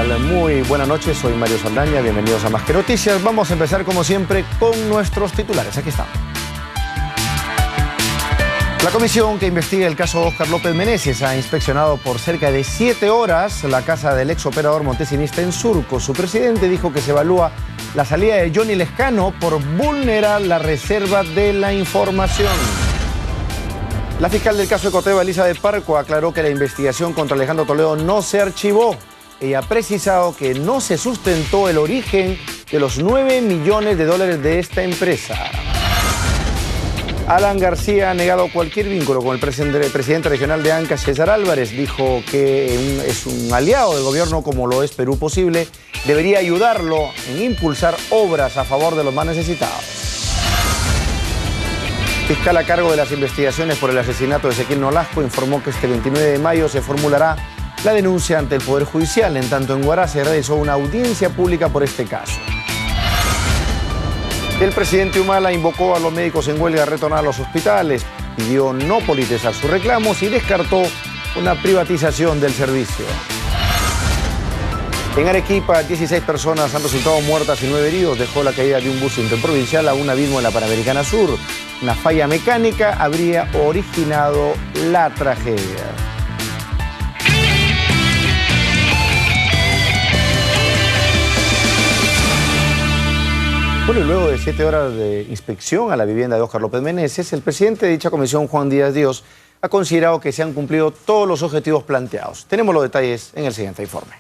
tal? Muy buenas noches, soy Mario Saldaña, bienvenidos a Más que Noticias. Vamos a empezar como siempre con nuestros titulares, aquí están. La comisión que investiga el caso Óscar López Meneses ha inspeccionado por cerca de 7 horas la casa del ex operador montesinista en Surco. Su presidente dijo que se evalúa la salida de Johnny Lescano por vulnerar la reserva de la información. La fiscal del caso Ecoteva, Elizabeth Parco, aclaró que la investigación contra Alejandro Toledo no se archivó. Ella ha precisado que no se sustentó el origen de los 9 millones de dólares de esta empresa. Alan García ha negado cualquier vínculo con el presidente regional de Ancash, César Álvarez. Dijo que es un aliado del gobierno, como lo es Perú Posible. Debería ayudarlo en impulsar obras a favor de los más necesitados. Fiscal a cargo de las investigaciones por el asesinato de Ezequiel Nolasco informó que este 29 de mayo se formulará la denuncia ante el Poder Judicial. En tanto, en Huaraz se realizó una audiencia pública por este caso. El presidente Humala invocó a los médicos en huelga a retornar a los hospitales, pidió no politizar sus reclamos y descartó una privatización del servicio. En Arequipa, 16 personas han resultado muertas y 9 heridos. Dejó la caída de un bus interprovincial a un abismo en la Panamericana Sur. Una falla mecánica habría originado la tragedia. Bueno, y luego de 7 horas de inspección a la vivienda de Óscar López Meneses, el presidente de dicha comisión, Juan Díaz Dios, ha considerado que se han cumplido todos los objetivos planteados. Tenemos los detalles en el siguiente informe.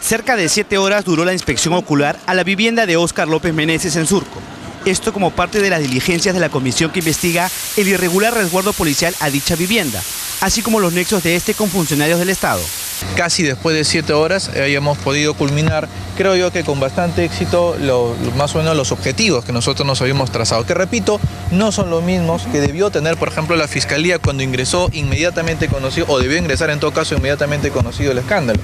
Cerca de 7 horas duró la inspección ocular a la vivienda de Óscar López Meneses en Surco. Esto como parte de las diligencias de la comisión que investiga el irregular resguardo policial a dicha vivienda, así como los nexos de este con funcionarios del Estado. Casi después de 7 horas hemos podido culminar, creo yo que con bastante éxito, más o menos los objetivos que nosotros nos habíamos trazado, que repito, no son los mismos que debió tener, por ejemplo, la Fiscalía cuando ingresó inmediatamente conocido, o debió ingresar en todo caso inmediatamente conocido el escándalo.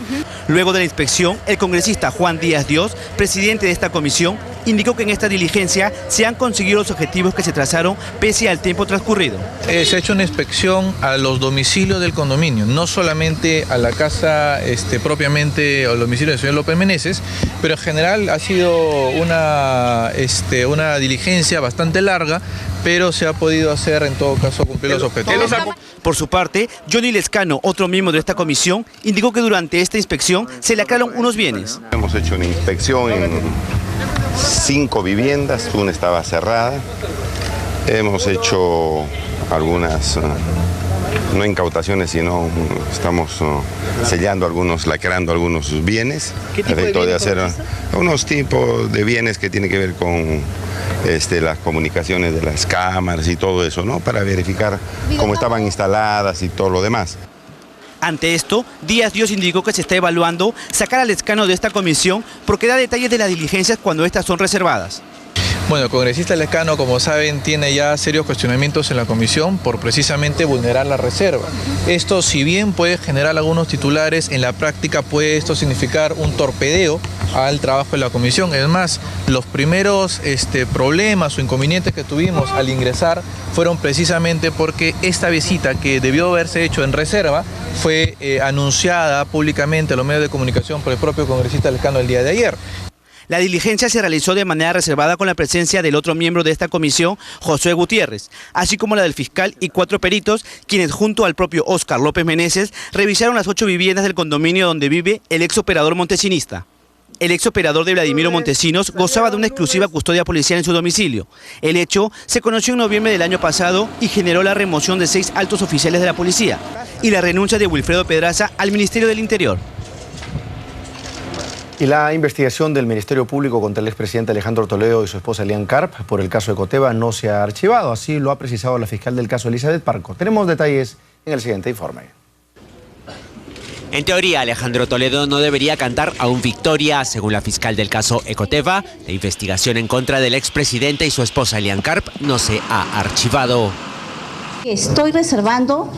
Luego de la inspección, el congresista Juan Díaz Dios, presidente de esta comisión, indicó que en esta diligencia se han conseguido los objetivos que se trazaron pese al tiempo transcurrido. Se ha hecho una inspección a los domicilios del condominio, no solamente a la casa propiamente, o el domicilio del señor López Meneses, pero en general ha sido una diligencia bastante larga, pero se ha podido hacer en todo caso cumplir los objetivos. Por su parte, Johnny Lescano, otro miembro de esta comisión, indicó que durante esta inspección se lacraron unos bienes. Hemos hecho una inspección en 5 viviendas, una estaba cerrada. Hemos hecho algunas, no incautaciones, sino estamos sellando algunos, lacrando algunos bienes. ¿Qué tipo de bienes? De hacer unos tipos de bienes que tienen que ver con las comunicaciones de las cámaras y todo eso, ¿no? Para verificar cómo estaban instaladas y todo lo demás. Ante esto, Díaz Dios indicó que se está evaluando sacar al Lescano de esta comisión porque da detalles de las diligencias cuando estas son reservadas. Bueno, el congresista Lescano, como saben, tiene ya serios cuestionamientos en la comisión por precisamente vulnerar la reserva. Esto, si bien puede generar algunos titulares, en la práctica puede esto significar un torpedeo al trabajo de la comisión. Es más, los primeros problemas o inconvenientes que tuvimos al ingresar fueron precisamente porque esta visita, que debió haberse hecho en reserva, fue anunciada públicamente a los medios de comunicación por el propio congresista Lescano el día de ayer. La diligencia se realizó de manera reservada con la presencia del otro miembro de esta comisión, Josué Gutiérrez, así como la del fiscal y 4 peritos, quienes junto al propio Óscar López Meneses revisaron las 8 viviendas del condominio donde vive el ex operador montesinista. El ex operador de Vladimiro Montesinos gozaba de una exclusiva custodia policial en su domicilio. El hecho se conoció en noviembre del año pasado y generó la remoción de 6 altos oficiales de la policía y la renuncia de Wilfredo Pedraza al Ministerio del Interior. Y la investigación del Ministerio Público contra el expresidente Alejandro Toledo y su esposa Elian Karp por el caso Ecoteva no se ha archivado. Así lo ha precisado la fiscal del caso, Elizabeth Parco. Tenemos detalles en el siguiente informe. En teoría, Alejandro Toledo no debería cantar aún victoria. Según la fiscal del caso Ecoteva, la investigación en contra del expresidente y su esposa Elian Karp no se ha archivado. Estoy reservando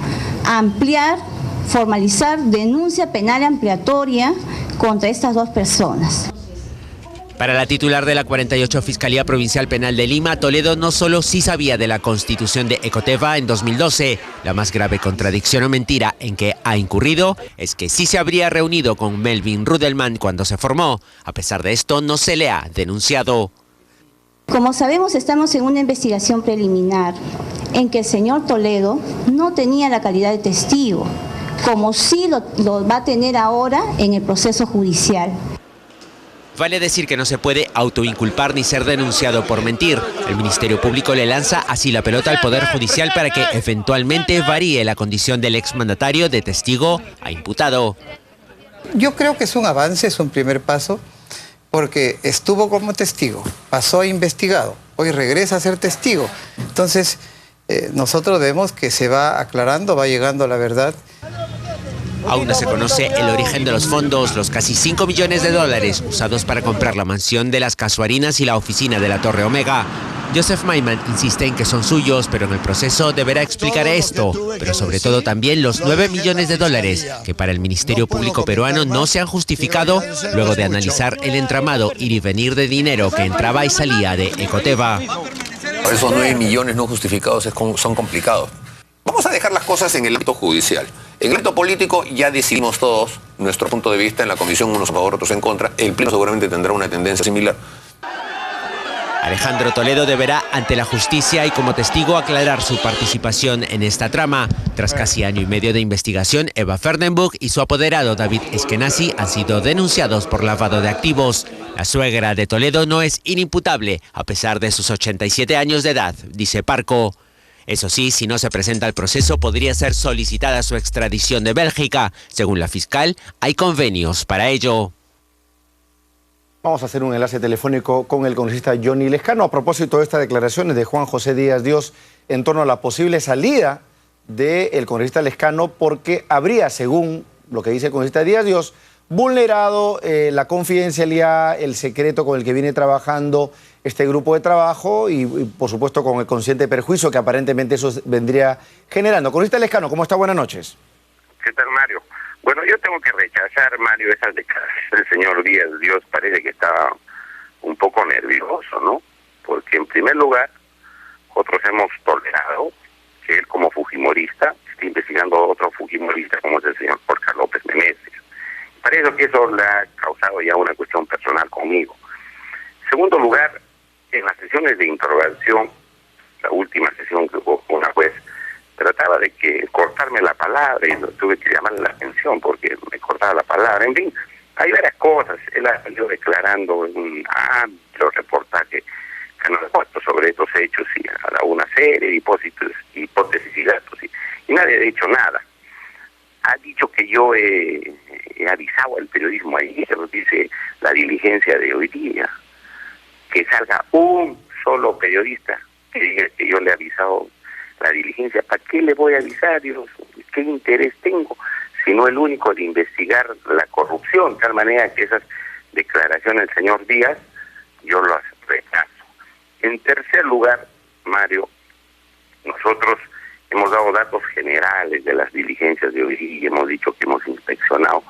ampliar, formalizar denuncia penal ampliatoria contra estas 2 personas. Para la titular de la 48 Fiscalía Provincial Penal de Lima, Toledo no solo sí sabía de la constitución de Ecoteva en 2012, la más grave contradicción o mentira en que ha incurrido es que sí se habría reunido con Melvin Rudelman cuando se formó. A pesar de esto, no se le ha denunciado. Como sabemos, estamos en una investigación preliminar en que el señor Toledo no tenía la calidad de testigo, como sí lo va a tener ahora en el proceso judicial. Vale decir que no se puede autoinculpar ni ser denunciado por mentir. El Ministerio Público le lanza así la pelota al Poder Judicial para que eventualmente varíe la condición del exmandatario de testigo a imputado. Yo creo que es un avance, es un primer paso, porque estuvo como testigo, pasó a investigado, hoy regresa a ser testigo. Entonces, nosotros vemos que se va aclarando, va llegando a la verdad. Aún no se conoce el origen de los fondos, los casi 5 millones de dólares usados para comprar la mansión de las Casuarinas y la oficina de la Torre Omega. Joseph Maiman insiste en que son suyos, pero en el proceso deberá explicar esto, pero sobre todo también los 9 millones de dólares que para el Ministerio Público peruano no se han justificado luego de analizar el entramado ir y venir de dinero que entraba y salía de Ecoteva. Esos 9 millones no justificados son complicados. Vamos a dejar las cosas en el ámbito judicial. En el ámbito político ya decidimos todos nuestro punto de vista en la comisión, unos a favor, otros en contra. El pleno seguramente tendrá una tendencia similar. Alejandro Toledo deberá ante la justicia y como testigo aclarar su participación en esta trama. Tras casi año y medio de investigación, Eva Fernenbuch y su apoderado David Eskenazi han sido denunciados por lavado de activos. La suegra de Toledo no es inimputable a pesar de sus 87 años de edad, dice Parco. Eso sí, si no se presenta el proceso, podría ser solicitada su extradición de Bélgica. Según la fiscal, hay convenios para ello. Vamos a hacer un enlace telefónico con el congresista Johnny Lescano a propósito de estas declaraciones de Juan José Díaz Dios en torno a la posible salida del congresista Lescano porque habría, según lo que dice el congresista Díaz Dios, vulnerado la confidencialidad, el secreto con el que viene trabajando este grupo de trabajo y por supuesto con el consciente perjuicio que aparentemente eso vendría generando. Congresista Lescano, ¿cómo está? Buenas noches. ¿Qué tal, Mario? Bueno, yo tengo que rechazar, Mario, esas declaraciones del señor Díaz Dios. Parece que está un poco nervioso, ¿no? Porque en primer lugar, nosotros hemos tolerado que él como fujimorista esté investigando a otro fujimorista como es el señor Óscar López Meneses. Parece que eso le ha causado ya una cuestión personal conmigo. En segundo lugar, en las sesiones de interrogación, la última sesión que hubo una juez, trataba de que cortarme la palabra y tuve que llamarle la atención porque me cortaba la palabra. En fin, hay varias cosas. Él ha salido declarando en un amplio reportaje que nos ha puesto sobre estos hechos y ha dado una serie de hipótesis y datos y nadie ha dicho nada. Ha dicho que yo he avisado al periodismo ayer, dice la diligencia de hoy día, que salga un solo periodista que diga que yo le he avisado la diligencia. ¿Para qué le voy a avisar? Dios, ¿qué interés tengo? Sino el único de investigar la corrupción, de tal manera que esas declaraciones del señor Díaz yo las rechazo. En tercer lugar, Mario, nosotros hemos dado datos generales de las diligencias de hoy y hemos dicho que hemos inspeccionado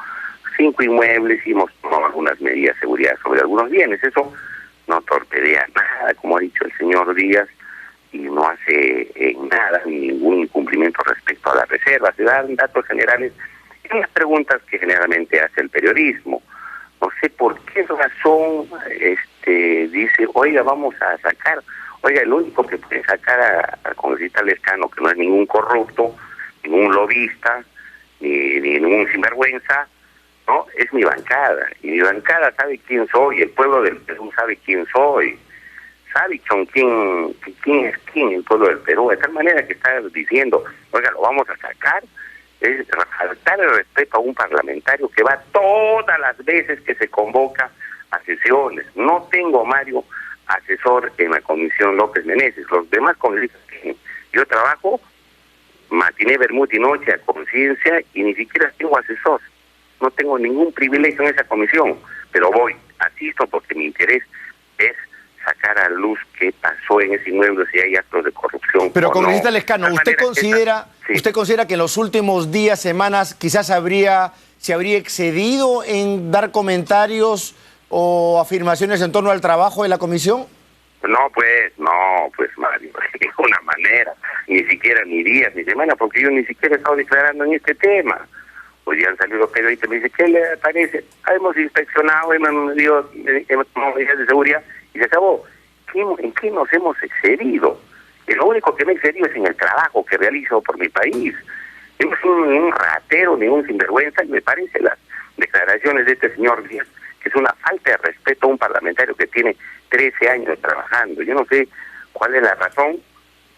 5 inmuebles y hemos tomado algunas medidas de seguridad sobre algunos bienes. Eso no torpedea nada, como ha dicho el señor Díaz, y no hace nada, ningún incumplimiento respecto a las reservas. Se dan datos generales en las preguntas que generalmente hace el periodismo. No sé por qué razón dice, oiga, vamos a sacar, oiga, el único que puede sacar al congresista Lescano, que no es ningún corrupto, ningún lobista, ni ningún sinvergüenza, ¿no? Es mi bancada, y mi bancada sabe quién soy, el pueblo del Perú sabe quién soy, sabe quién es quién el pueblo del Perú, de tal manera que está diciendo, oiga, lo vamos a sacar, es faltar el respeto a un parlamentario que va todas las veces que se convoca a sesiones. No tengo, Mario, asesor en la comisión López Meneses, los demás congresistas que yo trabajo, matiné, bermud y noche a conciencia y ni siquiera tengo asesor. No tengo ningún privilegio en esa comisión, pero voy, asisto porque mi interés es sacar a luz qué pasó en ese inmueble, si hay actos de corrupción. Pero congresista no. Lescano, ¿usted considera que en los últimos días, semanas, quizás se habría excedido en dar comentarios o afirmaciones en torno al trabajo de la comisión? No, pues, Mario, de ninguna manera, ni siquiera ni días ni semanas, porque yo ni siquiera he estado declarando en este tema. Hoy ya han salido los periodistas y me dicen, ¿qué le parece? Hemos inspeccionado, hemos tomado medidas de seguridad y se acabó. ¿En qué nos hemos excedido? Y lo único que me he excedido es en el trabajo que realizo por mi país. Yo no soy ni un ratero, ni un sinvergüenza, y me parece las declaraciones de este señor Díaz, que es una falta de respeto a un parlamentario que tiene 13 años trabajando. Yo no sé cuál es la razón,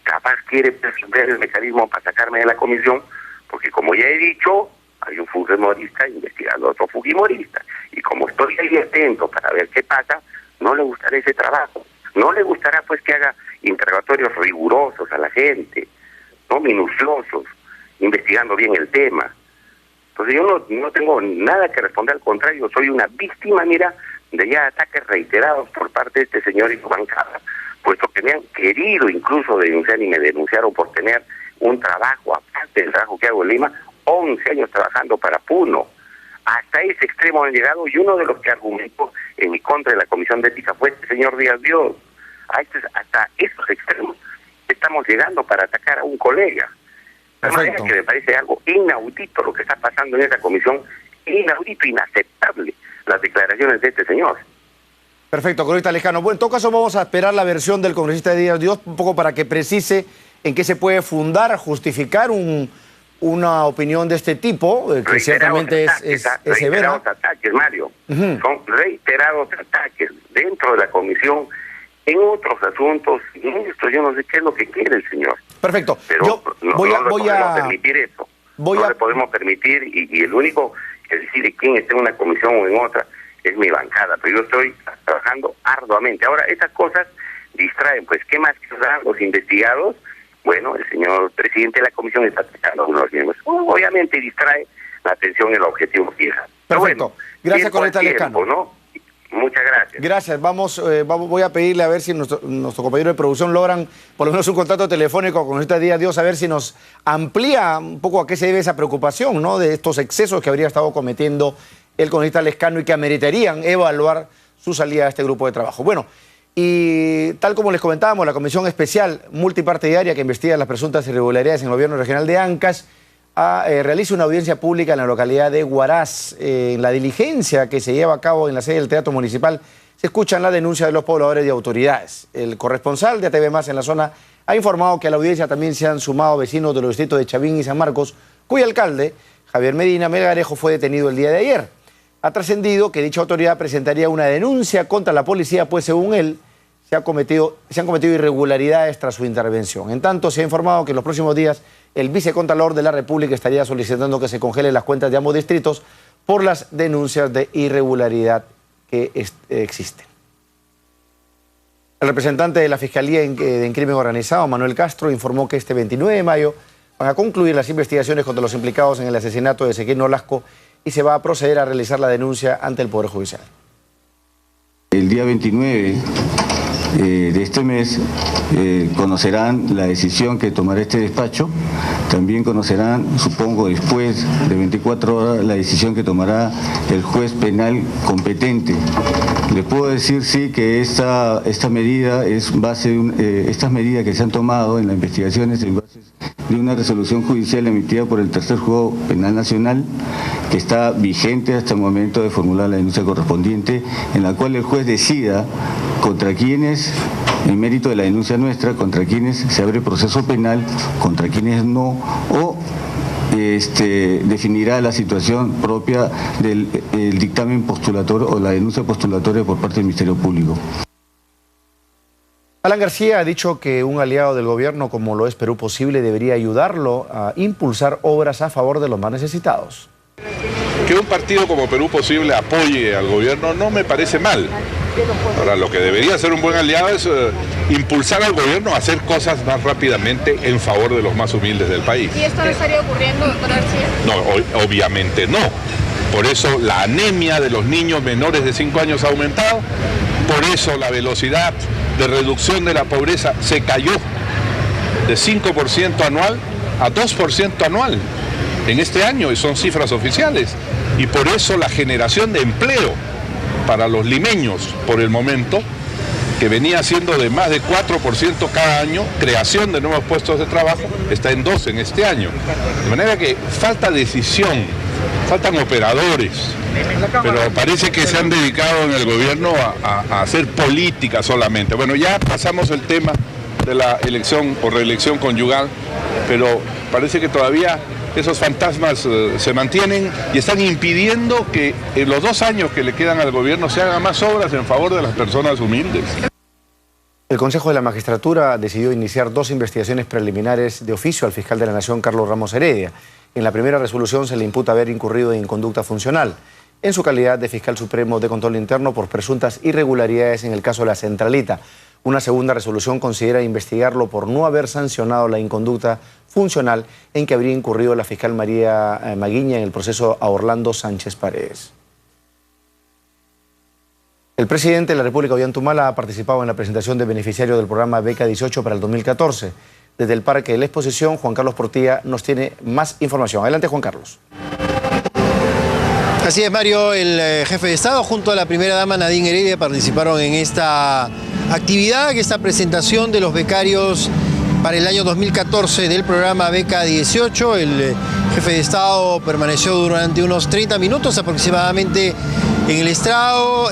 capaz quiere presentar el mecanismo para sacarme de la comisión, porque como ya he dicho, hay un fujimorista investigando a otro fujimorista, y como estoy ahí atento para ver qué pasa, no le gustará ese trabajo, no le gustará pues que haga interrogatorios rigurosos a la gente, no minuciosos, investigando bien el tema. Entonces yo no tengo nada que responder, al contrario, soy una víctima, mira, de ya ataques reiterados por parte de este señor y su bancada, puesto que me han querido incluso denunciar y me denunciaron por tener un trabajo, aparte del trabajo que hago en Lima, 11 años trabajando para Puno. Hasta ese extremo han llegado, y uno de los que argumentó en mi contra de la Comisión de Ética fue este señor Díaz Dios. Hasta esos extremos estamos llegando para atacar a un colega. De manera que me parece algo inaudito lo que está pasando en esa comisión, inaudito, inaceptable las declaraciones de este señor. Perfecto, cronista Lescano. Bueno, en todo caso vamos a esperar la versión del congresista Díaz Dios un poco para que precise en qué se puede fundar, justificar una opinión de este tipo, que ciertamente es severa. Reiterados ataques, Mario. Son reiterados ataques dentro de la comisión, en otros asuntos, en esto yo no sé qué es lo que quiere el señor. Perfecto. Pero yo no podemos permitir eso. No le podemos permitir, y el único que decide quién está en una comisión o en otra es mi bancada, pero yo estoy trabajando arduamente. Ahora, esas cosas distraen, pues, ¿qué más que los investigados? Bueno, el señor presidente de la comisión está atacando a uno de los miembros. Obviamente distrae la atención y el objetivo fija. Perfecto. Gracias, cronista Lescano. ¿No? Muchas gracias. Gracias. Voy a pedirle a ver si nuestro compañero de producción logran por lo menos un contacto telefónico con este Díaz Dios, a ver si nos amplía un poco a qué se debe esa preocupación, ¿no?, de estos excesos que habría estado cometiendo el cronista Lescano y que ameritarían evaluar su salida de este grupo de trabajo. Bueno, y tal como les comentábamos, la Comisión Especial Multipartidaria que investiga las presuntas irregularidades en el gobierno regional de Ancash realiza una audiencia pública en la localidad de Huaraz. En la diligencia que se lleva a cabo en la sede del Teatro Municipal se escuchan las denuncias de los pobladores y autoridades. El corresponsal de ATV+ en la zona ha informado que a la audiencia también se han sumado vecinos de los distritos de Chavín y San Marcos, cuyo alcalde, Javier Medina Melgarejo, fue detenido el día de ayer. Ha trascendido que dicha autoridad presentaría una denuncia contra la policía, pues según él se han cometido irregularidades tras su intervención. En tanto, se ha informado que en los próximos días el vicecontralor de la República estaría solicitando que se congelen las cuentas de ambos distritos por las denuncias de irregularidad que existen. El representante de la Fiscalía en Crimen Organizado, Manuel Castro, informó que este 29 de mayo van a concluir las investigaciones contra los implicados en el asesinato de Ezequiel Nolasco y se va a proceder a realizar la denuncia ante el Poder Judicial. El día 29 de este mes conocerán la decisión que tomará este despacho. También conocerán, supongo, después de 24 horas la decisión que tomará el juez penal competente. Les puedo decir, sí, que esta medida es estas medidas que se han tomado en la investigación es en base de una resolución judicial emitida por el Tercer Juzgado Penal Nacional, que está vigente hasta el momento de formular la denuncia correspondiente, en la cual el juez decida contra quienes, en mérito de la denuncia nuestra, contra quienes se abre proceso penal, contra quienes no, o definirá la situación propia del dictamen postulatorio o la denuncia postulatoria por parte del Ministerio Público. Alan García ha dicho que un aliado del gobierno, como lo es Perú Posible, debería ayudarlo a impulsar obras a favor de los más necesitados. Que un partido como Perú Posible apoye al gobierno no me parece mal. Ahora, lo que debería ser un buen aliado es impulsar al gobierno a hacer cosas más rápidamente en favor de los más humildes del país. ¿Y esto no estaría ocurriendo, doctor García? No, obviamente no. Por eso la anemia de los niños menores de 5 años ha aumentado. Por eso la velocidad de reducción de la pobreza se cayó de 5% anual a 2% anual en este año, y son cifras oficiales. Y por eso la generación de empleo para los limeños por el momento, que venía siendo de más de 4% cada año, creación de nuevos puestos de trabajo, está en 2 en este año. De manera que falta decisión, faltan operadores, pero parece que se han dedicado en el gobierno a hacer política solamente. Bueno, ya pasamos el tema de la elección o reelección conyugal, pero parece que todavía esos fantasmas se mantienen y están impidiendo que en los 2 años que le quedan al gobierno se hagan más obras en favor de las personas humildes. El Consejo de la Magistratura decidió iniciar 2 investigaciones preliminares de oficio al fiscal de la Nación, Carlos Ramos Heredia. En la primera resolución se le imputa haber incurrido en inconducta funcional en su calidad de fiscal supremo de control interno por presuntas irregularidades en el caso de la Centralita. Una segunda resolución considera investigarlo por no haber sancionado la inconducta funcional en que habría incurrido la fiscal María Maguiña en el proceso a Orlando Sánchez Paredes. El presidente de la República, Ollantumala, ha participado en la presentación de beneficiarios del programa Beca 18 para el 2014. Desde el Parque de la Exposición, Juan Carlos Portilla nos tiene más información. Adelante, Juan Carlos. Así es, Mario. El jefe de Estado junto a la primera dama Nadine Heredia participaron en esta actividad, esta presentación de los becarios para el año 2014 del programa Beca 18. El jefe de Estado permaneció durante unos 30 minutos aproximadamente en el estrado,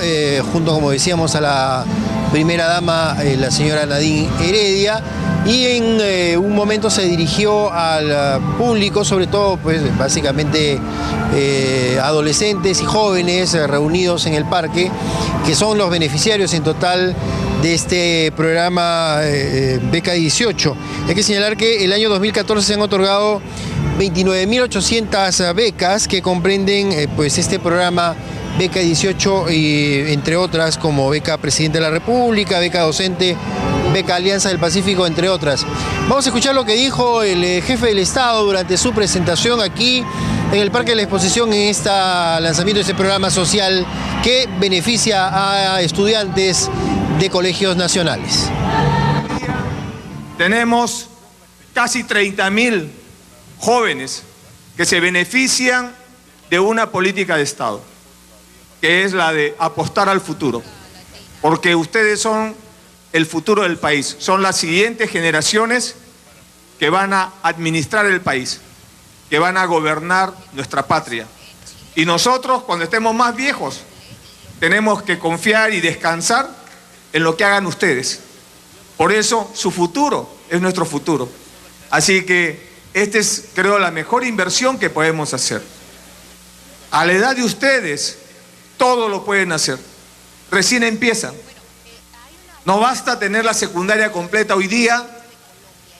junto, como decíamos, a la primera dama, la señora Nadine Heredia, y en un momento se dirigió al público, sobre todo, pues básicamente adolescentes y jóvenes reunidos en el parque, que son los beneficiarios en total de este programa Beca 18. Hay que señalar que el año 2014 se han otorgado 29.800 becas que comprenden pues este programa Beca 18, y entre otras como Beca Presidente de la República, Beca Docente, Beca Alianza del Pacífico, entre otras. Vamos a escuchar lo que dijo el jefe del Estado durante su presentación aquí en el Parque de la Exposición en este lanzamiento de este programa social que beneficia a estudiantes de colegios nacionales. Tenemos casi 30.000 jóvenes que se benefician de una política de Estado, que es la de apostar al futuro, porque ustedes son el futuro del país, son las siguientes generaciones que van a administrar el país, que van a gobernar nuestra patria. Y nosotros, cuando estemos más viejos, tenemos que confiar y descansar en lo que hagan ustedes. Por eso, su futuro es nuestro futuro. Así que esta es, creo, la mejor inversión que podemos hacer. A la edad de ustedes, todo lo pueden hacer. Recién empiezan. No basta tener la secundaria completa hoy día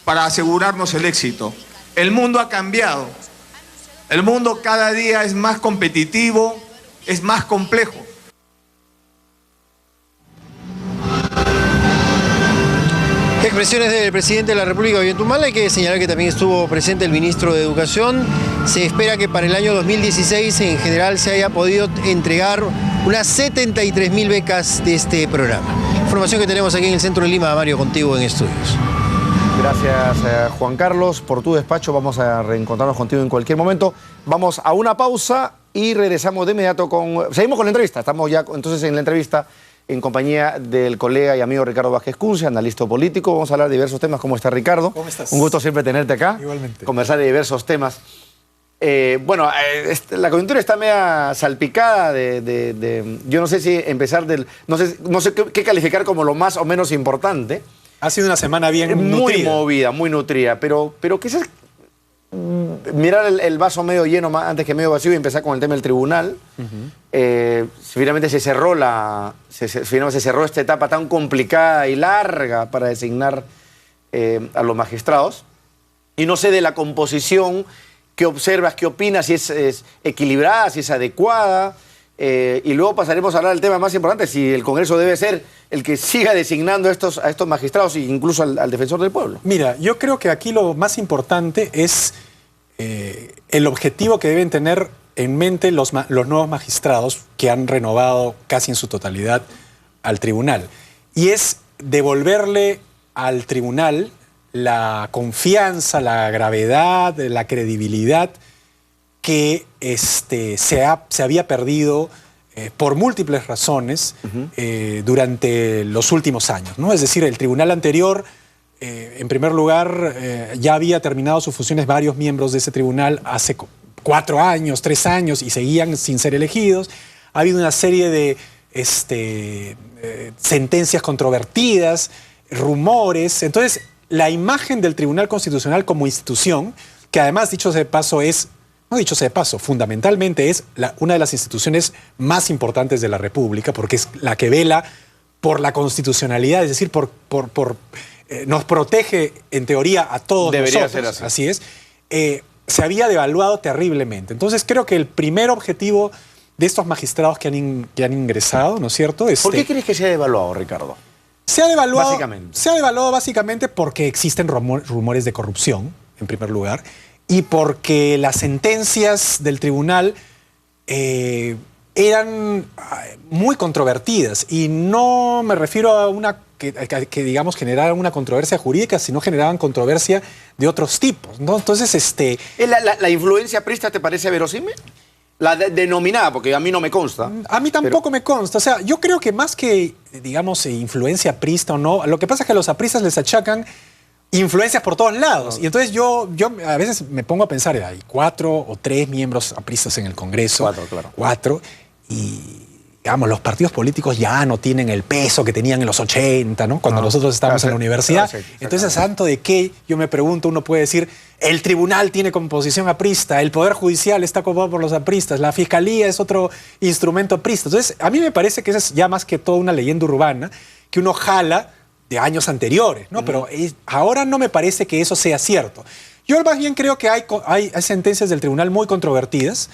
para asegurarnos el éxito. El mundo ha cambiado. El mundo cada día es más competitivo, es más complejo. Expresiones del presidente de la República, Ollantumala. Hay que señalar que también estuvo presente el ministro de Educación. Se espera que para el año 2016 en general se haya podido entregar unas 73.000 becas de este programa. Información que tenemos aquí en el centro de Lima. Mario, contigo en estudios. Gracias, Juan Carlos, por tu despacho. Vamos a reencontrarnos contigo en cualquier momento. Vamos a una pausa y regresamos de inmediato con... Seguimos con la entrevista. Estamos ya entonces en la entrevista en compañía del colega y amigo Ricardo Vázquez Kunze, analista político. Vamos a hablar de diversos temas. ¿Cómo está, Ricardo? ¿Cómo estás? Un gusto siempre tenerte acá. Igualmente. Conversar de diversos temas. La coyuntura está media salpicada yo no sé si empezar del... No sé qué calificar como lo más o menos importante. Ha sido una semana bien nutrida. Muy movida, muy nutrida, pero quizás mirar el vaso medio lleno antes que medio vacío y empezar con el tema del tribunal. Finalmente se cerró esta etapa tan complicada y larga para designar a los magistrados. Y no sé de la composición, qué observas, qué opinas, si es equilibrada, si es adecuada. Y luego pasaremos a hablar del tema más importante, si el Congreso debe ser el que siga designando a estos magistrados e incluso al defensor del pueblo. Mira, yo creo que aquí lo más importante es el objetivo que deben tener en mente los nuevos magistrados que han renovado casi en su totalidad al tribunal. Y es devolverle al tribunal la confianza, la gravedad, la credibilidad que se había perdido por múltiples razones durante los últimos años, ¿no? Es decir, el tribunal anterior, en primer lugar, ya había terminado sus funciones varios miembros de ese tribunal hace 4 años, 3 años, y seguían sin ser elegidos. Ha habido una serie de sentencias controvertidas, rumores. Entonces, la imagen del Tribunal Constitucional como institución, que además, dicho sea de paso, fundamentalmente es una de las instituciones más importantes de la República, porque es la que vela por la constitucionalidad, es decir, nos protege en teoría a todos Debería nosotros. ser así. Así es. Se había devaluado terriblemente. Entonces creo que el primer objetivo de estos magistrados que han ingresado, ¿no es cierto? ¿Por qué crees que se ha devaluado, Ricardo? Se ha devaluado básicamente porque existen rumores de corrupción, en primer lugar, y porque las sentencias del tribunal eran muy controvertidas. Y no me refiero a una que digamos, generaran una controversia jurídica, sino generaban controversia de otros tipos, ¿no? Entonces, ¿La influencia prista te parece verosímil? La denominada, porque a mí no me consta. A mí tampoco me consta. O sea, yo creo que más que, digamos, influencia prista o no, lo que pasa es que a los apristas les achacan influencias por todos lados. Y entonces yo a veces me pongo a pensar, hay 4 o 3 miembros apristas en el Congreso. 4, claro. 4. Y, digamos, los partidos políticos ya no tienen el peso que tenían en los 80, ¿no? Cuando nosotros estábamos en la universidad. Entonces, ¿a santo de qué? Yo me pregunto, uno puede decir, el tribunal tiene composición aprista, el Poder Judicial está ocupado por los apristas, la Fiscalía es otro instrumento aprista. Entonces, a mí me parece que esa es ya más que todo una leyenda urbana que uno jala de años anteriores, ¿no? Pero ahora no me parece que eso sea cierto. Yo más bien creo que hay sentencias del tribunal muy controvertidas.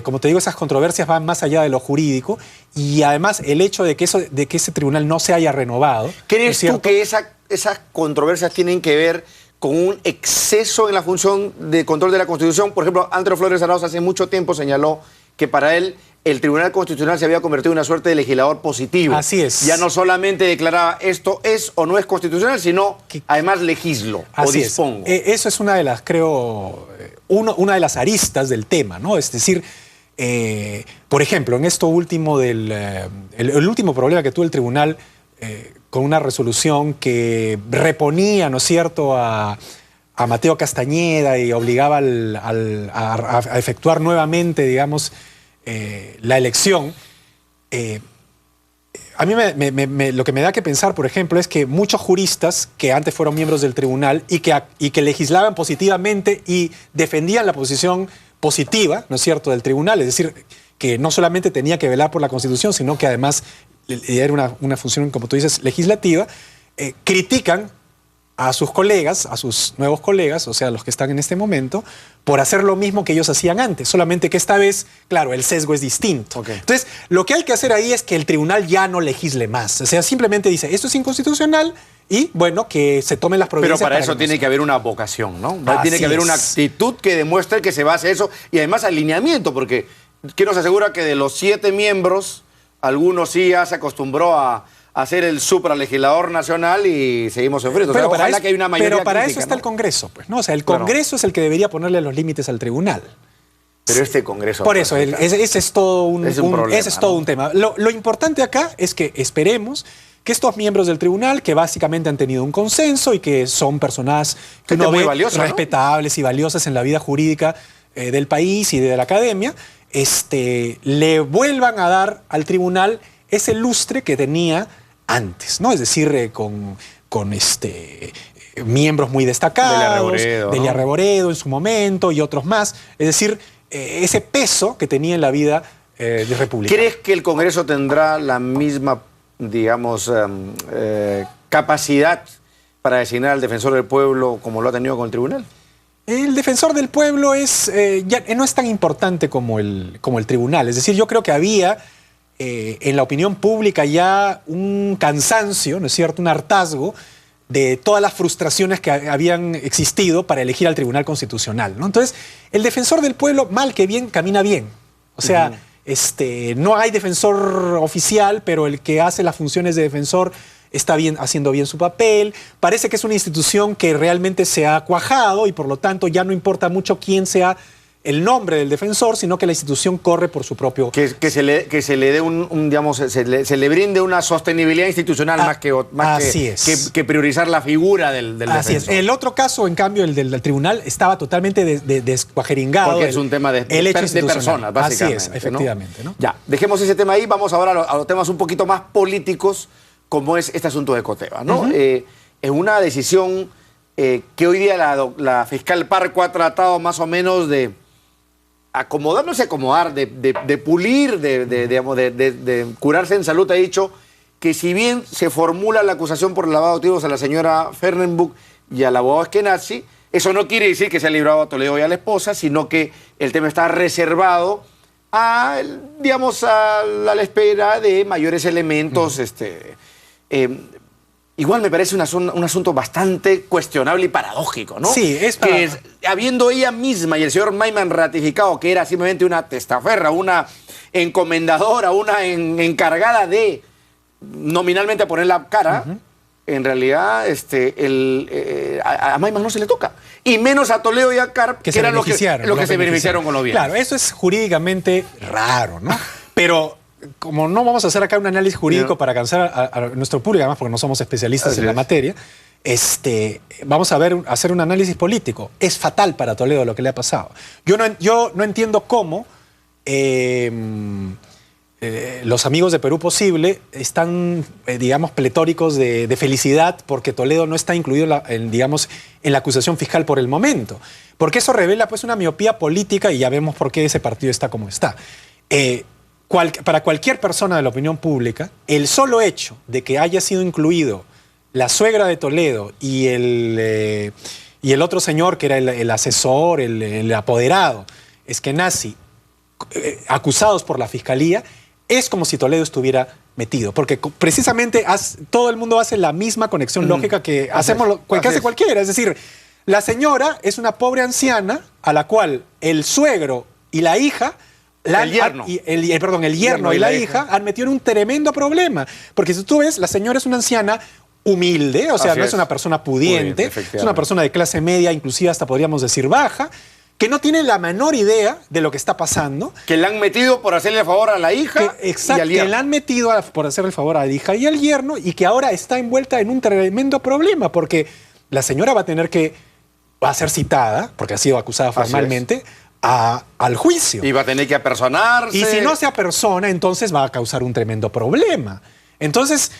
Como te digo, esas controversias van más allá de lo jurídico, y además el hecho de que ese tribunal no se haya renovado. ¿Crees tú que esas controversias tienen que ver con un exceso en la función de control de la Constitución? Por ejemplo, Andrés Flores Arauz hace mucho tiempo señaló que para él el Tribunal Constitucional se había convertido en una suerte de legislador positivo. Así es. Ya no solamente declaraba esto es o no es constitucional, sino además legislo o dispongo. Eso es una de las, creo, una de las aristas del tema, ¿no? Es decir, por ejemplo, en esto último el último problema que tuvo el tribunal con una resolución que reponía, ¿no es cierto?, a Mateo Castañeda y obligaba a efectuar nuevamente, digamos, la elección. A mí lo que me da que pensar, por ejemplo, es que muchos juristas que antes fueron miembros del tribunal y que legislaban positivamente y defendían la posición positiva, ¿no es cierto?, del tribunal, es decir, que no solamente tenía que velar por la Constitución, sino que además era una función, como tú dices, legislativa, critican a sus colegas, a sus nuevos colegas, o sea, los que están en este momento, por hacer lo mismo que ellos hacían antes, solamente que esta vez, claro, el sesgo es distinto. Okay. Entonces, lo que hay que hacer ahí es que el tribunal ya no legisle más, o sea, simplemente dice, esto es inconstitucional y, bueno, que se tomen las providencias. Pero para eso tiene que haber una vocación, ¿no? Tiene que haber una actitud que demuestre que se va a hacer eso, y además alineamiento, porque ¿quién nos asegura que de los 7 miembros, algunos sí ya se acostumbró a ser el supralegislador nacional y seguimos en frío? O sea, ojalá que haya una mayoría pero para crítica, eso está, ¿no?, el Congreso, pues, ¿no? O sea, el Congreso es el que debería ponerle los límites al tribunal. Pero este Congreso... Por eso, ese es todo un tema. Lo importante acá es que esperemos que estos miembros del tribunal, que básicamente han tenido un consenso y que son personas que uno ve respetables, ¿no?, y valiosas en la vida jurídica del país y de la academia, le vuelvan a dar al tribunal ese lustre que tenía antes, ¿no? Es decir, con miembros muy destacados, Delia Reboredo en su momento y otros más. Es decir, ese peso que tenía en la vida de República. ¿Crees que el Congreso tendrá la misma, digamos, capacidad para designar al defensor del pueblo como lo ha tenido con el tribunal? El defensor del pueblo ya no es tan importante como el tribunal. Es decir, yo creo que había en la opinión pública ya un cansancio, ¿no es cierto?, un hartazgo de todas las frustraciones que habían existido para elegir al Tribunal Constitucional, ¿no? Entonces, el defensor del pueblo, mal que bien, camina bien. O sea, no hay defensor oficial, pero el que hace las funciones de defensor está haciendo bien su papel. Parece que es una institución que realmente se ha cuajado y por lo tanto ya no importa mucho quién sea el nombre del defensor, sino que la institución corre por su propio... Que se le dé digamos, se le brinde una sostenibilidad institucional más que priorizar la figura del Así defensor. es. El otro caso, en cambio, el del tribunal, estaba totalmente descuajeringado. Porque es un tema de personas, básicamente. Así es, efectivamente. ¿no? Ya, dejemos ese tema ahí, vamos ahora a los temas un poquito más políticos, como es este asunto de Coteva, ¿no? Es una decisión que hoy día la fiscal Parco ha tratado más o menos de acomodar, de pulir, de curarse en salud. Ha dicho que si bien se formula la acusación por lavado de activos a la señora Fernenbuch y al abogado Eskenazi, eso no quiere decir que se ha librado a Toledo y a la esposa, sino que el tema está reservado a la espera de mayores elementos. Igual me parece un asunto bastante cuestionable y paradójico, ¿no? Sí, habiendo ella misma y el señor Maiman ratificado que era simplemente una testaferra, una encomendadora, una encargada de nominalmente poner la cara, en realidad a Maiman no se le toca. Y menos a Toledo y a Carp, que eran los que se beneficiaron con los bienes. Claro, eso es jurídicamente raro, ¿no? Pero como no vamos a hacer acá un análisis jurídico para cansar a nuestro público, además porque no somos especialistas en la materia, vamos a hacer un análisis político. Es fatal para Toledo lo que le ha pasado. Yo no entiendo cómo los amigos de Perú Posible están, digamos, pletóricos de felicidad porque Toledo no está incluido en la acusación fiscal por el momento. Porque eso revela pues una miopía política y ya vemos por qué ese partido está como está. Para cualquier persona de la opinión pública, el solo hecho de que haya sido incluido la suegra de Toledo y el otro señor que era el asesor, el apoderado, Eskenazi, acusados por la fiscalía, es como si Toledo estuviera metido. Porque precisamente todo el mundo hace la misma conexión lógica que hace cualquiera. Es decir, la señora es una pobre anciana a la cual el suegro y la hija... El yerno y la hija han metido en un tremendo problema. Porque si tú ves, la señora es una anciana humilde, o sea, no es una persona pudiente, es una persona de clase media, inclusive hasta podríamos decir baja, que no tiene la menor idea de lo que está pasando. Que le han metido por hacerle el favor a la hija y al yerno. Que le han metido por hacerle el favor a la hija y al yerno, y que ahora está envuelta en un tremendo problema, porque la señora va a ser citada, porque ha sido acusada formalmente, al juicio. Y va a tener que apersonarse. Y si no se apersona, entonces va a causar un tremendo problema. Entonces,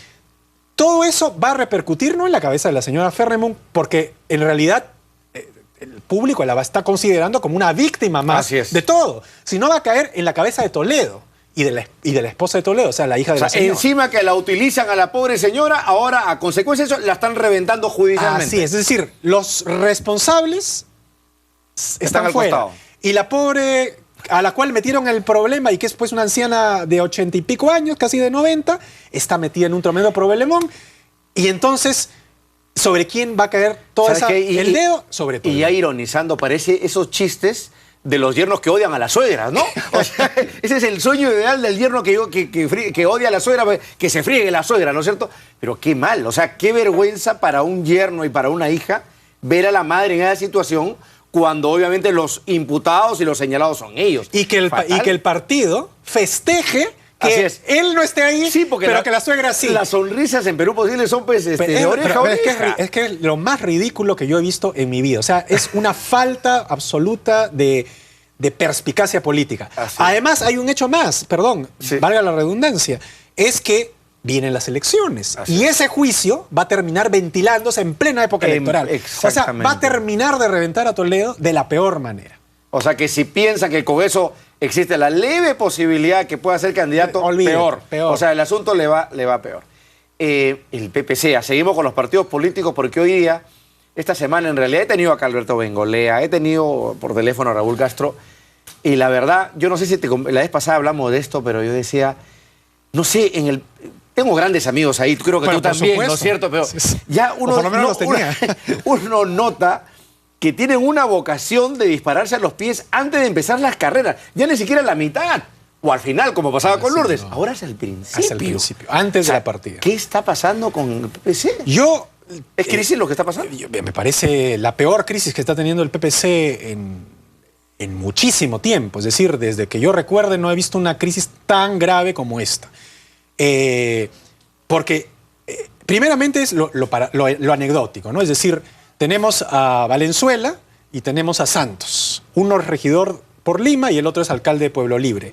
todo eso va a repercutir no en la cabeza de la señora Fernenbuch, porque en realidad el público la está considerando como una víctima más de todo. Sino va a caer en la cabeza de Toledo y de la esposa de Toledo, o sea, la hija de la señora. Encima que la utilizan a la pobre señora, ahora a consecuencia de eso la están reventando judicialmente. Así es decir, los responsables están fuera. Y la pobre, a la cual metieron el problema y que es pues una anciana de 80 y pico años, casi de 90, está metida en un tremendo problemón. Y entonces, ¿sobre quién va a caer el dedo? Sobre todo. Y ya ironizando, parece esos chistes de los yernos que odian a las suegras, ¿no? O sea, ese es el sueño ideal del yerno que odia a la suegra, que se friegue la suegra, ¿no es cierto? Pero qué mal, o sea, qué vergüenza para un yerno y para una hija ver a la madre en esa situación, cuando obviamente los imputados y los señalados son ellos. Y que el partido festeje que él no esté ahí, pero que la suegra sí. Las sonrisas en Perú Posible son pues, de oreja a oreja. Es que es lo más ridículo que yo he visto en mi vida. O sea, es una falta absoluta de perspicacia política. Además, hay un hecho más, valga la redundancia, es que vienen las elecciones. Y ese juicio va a terminar ventilándose en plena época electoral. O sea, va a terminar de reventar a Toledo de la peor manera. O sea, que si piensa que con eso existe la leve posibilidad que pueda ser candidato, peor. O sea, el asunto le va peor. El PPC, seguimos con los partidos políticos porque hoy día, esta semana en realidad he tenido acá a Alberto Bengolea, he tenido por teléfono a Raúl Castro, y la verdad, yo no sé si la vez pasada hablamos de esto, pero yo decía, no sé, tengo grandes amigos ahí, creo que tú también, ¿no es cierto? Pero ya uno nota que tienen una vocación de dispararse a los pies antes de empezar las carreras. Ya ni siquiera a la mitad, o al final, como pasaba con Lourdes. No. Ahora es al principio. Antes de la partida. ¿Qué está pasando con el PPC? ¿Es crisis lo que está pasando? Me parece la peor crisis que está teniendo el PPC en muchísimo tiempo. Es decir, desde que yo recuerde no he visto una crisis tan grave como esta. Porque, primeramente, es lo anecdótico, ¿no? Es decir, tenemos a Valenzuela y tenemos a Santos. Uno es regidor por Lima y el otro es alcalde de Pueblo Libre.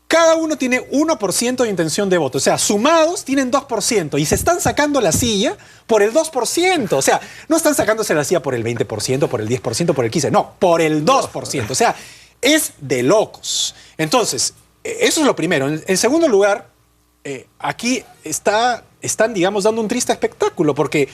Cada uno tiene 1% de intención de voto. O sea, sumados tienen 2%. Y se están sacando la silla por el 2%. O sea, no están sacándose la silla por el 20%, por el 10%, por el 15%. No, por el 2%. O sea, es de locos. Entonces, eso es lo primero. En segundo lugar, aquí están, digamos, dando un triste espectáculo. Porque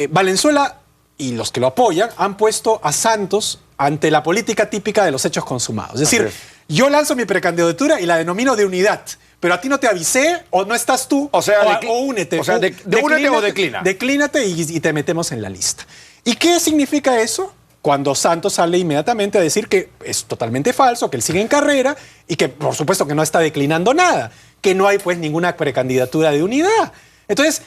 Valenzuela y los que lo apoyan han puesto a Santos ante la política típica de los hechos consumados. Es decir, yo lanzo mi precandidatura y la denomino de unidad, pero a ti no te avisé, o no estás tú, o sea, o únete. O sea, únete o declina. Declínate y te metemos en la lista. ¿Y qué significa eso? Cuando Santos sale inmediatamente a decir que es totalmente falso, que él sigue en carrera y que, por supuesto, que no está declinando nada, que no hay, pues, ninguna precandidatura de unidad. Entonces,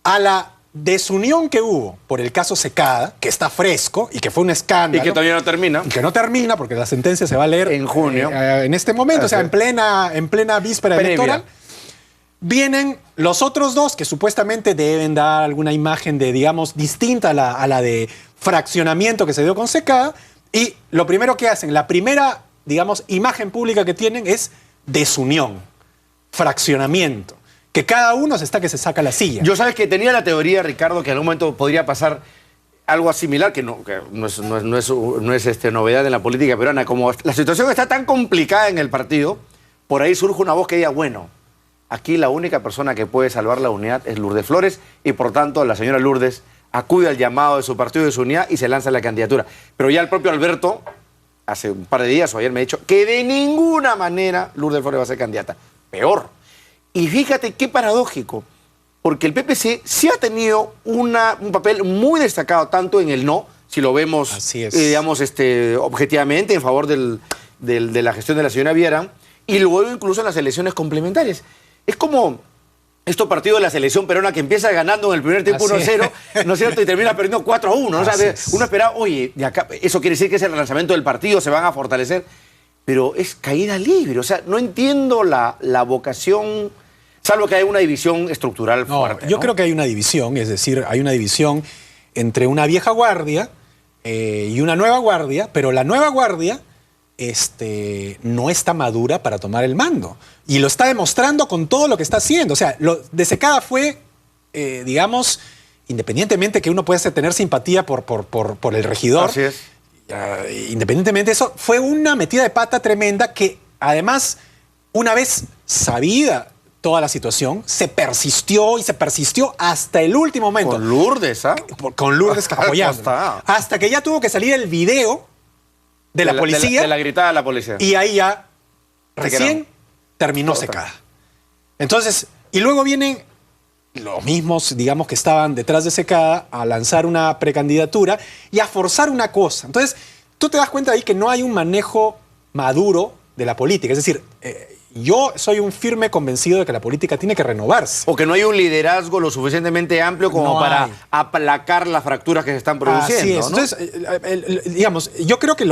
a la desunión que hubo por el caso Secada, que está fresco y que fue un escándalo. Y que todavía no termina. Y que no termina porque la sentencia se va a leer en junio. En este momento, o sea, en plena víspera electoral. Vienen los otros dos que supuestamente deben dar alguna imagen de, digamos, distinta a la de fraccionamiento que se dio con Secada. Y lo primero que hacen, la primera, digamos, imagen pública que tienen es desunión, fraccionamiento. Que cada uno que se saca la silla. Yo sabes que tenía la teoría, Ricardo, que en algún momento podría pasar algo similar, que no es novedad en la política peruana. Como la situación está tan complicada en el partido, por ahí surge una voz que diga, bueno, aquí la única persona que puede salvar la unidad es Lourdes Flores y por tanto la señora Lourdes acude al llamado de su partido de su unidad y se lanza la candidatura. Pero ya el propio Alberto, hace un par de días o ayer me ha dicho que de ninguna manera Lourdes Flores va a ser candidata. Peor. Y fíjate qué paradójico, porque el PPC sí ha tenido un papel muy destacado, tanto en el no, si lo vemos, digamos, objetivamente, en favor de la gestión de la señora Viera, y luego incluso en las elecciones complementarias. Es como estos partidos de la selección peruana que empieza ganando en el primer tiempo 1-0, ¿no es cierto? Y termina perdiendo 4-1. ¿no? O sea, uno espera, oye, de acá, eso quiere decir que es el relanzamiento del partido, se van a fortalecer. Pero es caída libre. O sea, no entiendo la vocación, salvo que hay una división estructural fuerte. Yo creo que hay una división, es decir, hay una división entre una vieja guardia y una nueva guardia, pero la nueva guardia no está madura para tomar el mando. Y lo está demostrando con todo lo que está haciendo. O sea, lo de Secada fue, digamos, independientemente que uno pueda tener simpatía por el regidor. Así es. Independientemente de eso, fue una metida de pata tremenda que, además, una vez sabida toda la situación, se persistió hasta el último momento. Con Lourdes, ¿ah? Con Lourdes apoyando. Hasta que ya tuvo que salir el video de la policía. De la gritada de la policía. Y ahí ya recién terminó Secada. Entonces, y luego vienen los mismos, digamos, que estaban detrás de Secada a lanzar una precandidatura y a forzar una cosa. Entonces, tú te das cuenta ahí que no hay un manejo maduro de la política. Es decir, yo soy un firme convencido de que la política tiene que renovarse. O que no hay un liderazgo lo suficientemente amplio como para aplacar las fracturas que se están produciendo. Así es. ¿no? Entonces, digamos, yo creo que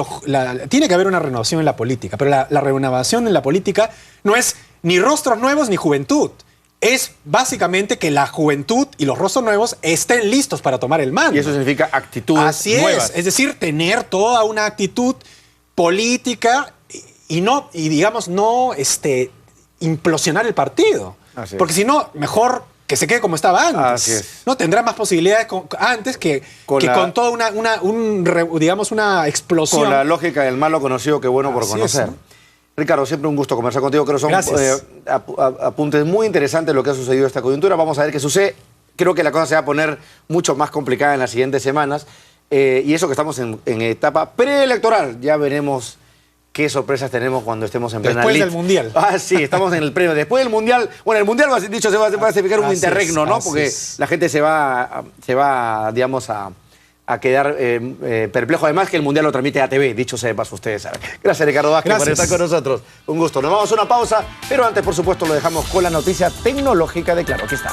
tiene que haber una renovación en la política, pero la renovación en la política no es ni rostros nuevos ni juventud. Es básicamente que la juventud y los rostros nuevos estén listos para tomar el mando. Y eso significa actitudes nuevas. Es decir, tener toda una actitud política y digamos, no implosionar el partido. Porque si no, mejor que se quede como estaba antes. Así es. ¿No? Tendrá más posibilidades antes que con toda una explosión. Con la lógica del malo conocido que bueno por conocer. Ricardo, siempre un gusto conversar contigo. Creo que son apuntes muy interesantes de lo que ha sucedido en esta coyuntura. Vamos a ver qué sucede. Creo que la cosa se va a poner mucho más complicada en las siguientes semanas. Y eso que estamos en etapa preelectoral. Ya veremos qué sorpresas tenemos cuando estemos en plena Después del Mundial. Sí, estamos en el premio. Después del Mundial, bueno, el Mundial, dicho, se va a significar un interregno, ¿no? Porque la gente se va digamos, a quedar perplejo. Además que el Mundial lo transmite ATV, dicho sea de paso, ustedes saben. Gracias, Ricardo Vázquez, por estar con nosotros. Un gusto. Nos vamos a una pausa, pero antes, por supuesto, lo dejamos con la noticia tecnológica de Claro. Aquí está.